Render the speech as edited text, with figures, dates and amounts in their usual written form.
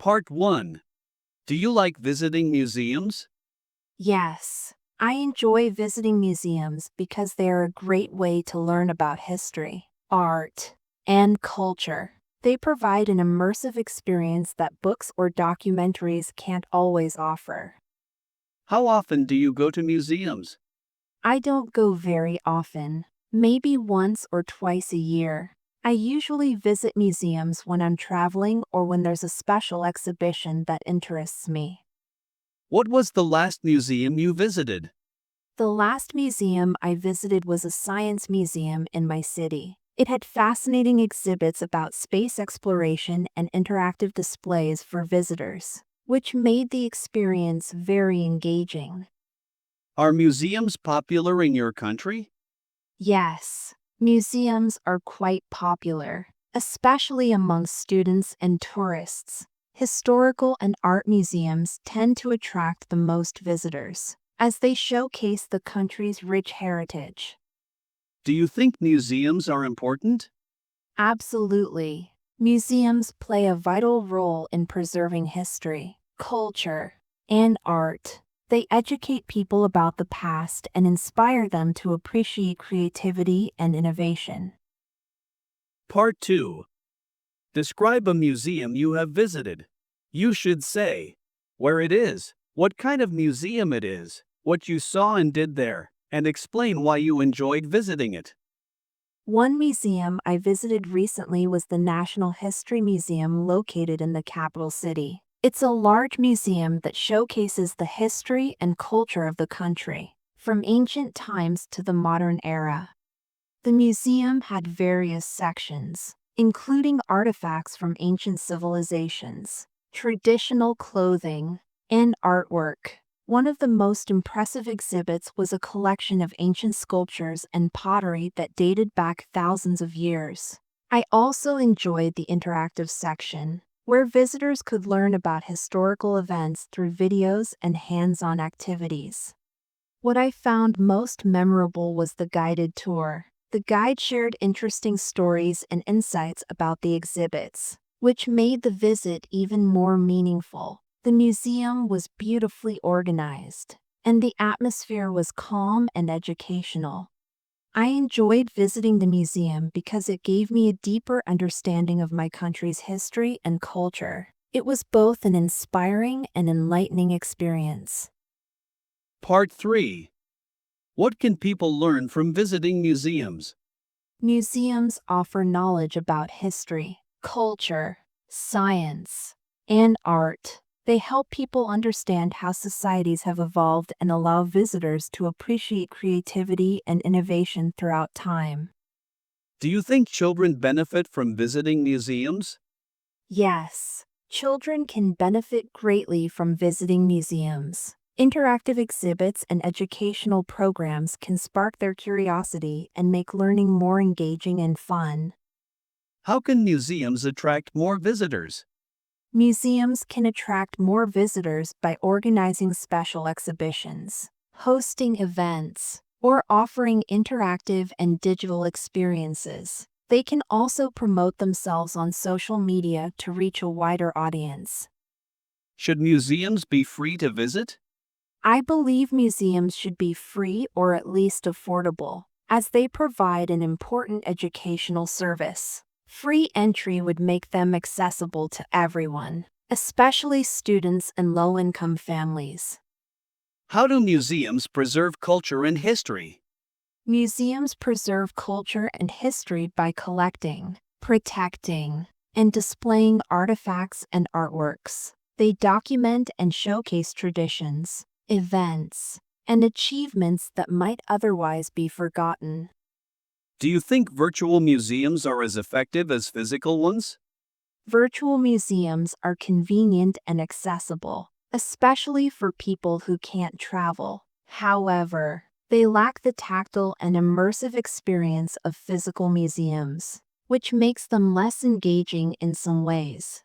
Part 1. Do you like visiting museums? Yes, I enjoy visiting museums because they are a great way to learn about history, art, and culture. They provide an immersive experience that books or documentaries can't always offer. How often do you go to museums? I don't go very often, maybe once or twice a year. I usually visit museums when I'm traveling or when there's a special exhibition that interests me. What was the last museum you visited? The last museum I visited was a science museum in my city. It had fascinating exhibits about space exploration and interactive displays for visitors, which made the experience very engaging. Are museums popular in your country? Yes, museums are quite popular, especially among students and tourists. Historical and art museums tend to attract the most visitors, as they showcase the country's rich heritage. Do you think museums are important? Absolutely. Museums play a vital role in preserving history, culture, and art. They educate people about the past and inspire them to appreciate creativity and innovation. Part 2. Describe a museum you have visited. You should say where it is, what kind of museum it is, what you saw and did there, and explain why you enjoyed visiting it. One museum I visited recently was the National History Museum located in the capital city. It's a large museum that showcases the history and culture of the country, from ancient times to the modern era. The museum had various sections, including artifacts from ancient civilizations, traditional clothing, and artwork. One of the most impressive exhibits was a collection of ancient sculptures and pottery that dated back thousands of years. I also enjoyed the interactive section, where visitors could learn about historical events through videos and hands-on activities. What I found most memorable was the guided tour. The guide shared interesting stories and insights about the exhibits, which made the visit even more meaningful. The museum was beautifully organized, and the atmosphere was calm and educational. I enjoyed visiting the museum because it gave me a deeper understanding of my country's history and culture. It was both an inspiring and enlightening experience. Part 3. What can people learn from visiting museums? Museums offer knowledge about history, culture, science, and art. They help people understand how societies have evolved and allow visitors to appreciate creativity and innovation throughout time. Do you think children benefit from visiting museums? Yes, children can benefit greatly from visiting museums. Interactive exhibits and educational programs can spark their curiosity and make learning more engaging and fun. How can museums attract more visitors? Museums can attract more visitors by organizing special exhibitions, hosting events, or offering interactive and digital experiences. They can also promote themselves on social media to reach a wider audience. Should museums be free to visit? I believe museums should be free or at least affordable, as they provide an important educational service. Free entry would make them accessible to everyone, especially students and low-income families. How do museums preserve culture and history? Museums preserve culture and history by collecting, protecting, and displaying artifacts and artworks. They document and showcase traditions, events, and achievements that might otherwise be forgotten. Do you think virtual museums are as effective as physical ones? Virtual museums are convenient and accessible, especially for people who can't travel. However, they lack the tactile and immersive experience of physical museums, which makes them less engaging in some ways.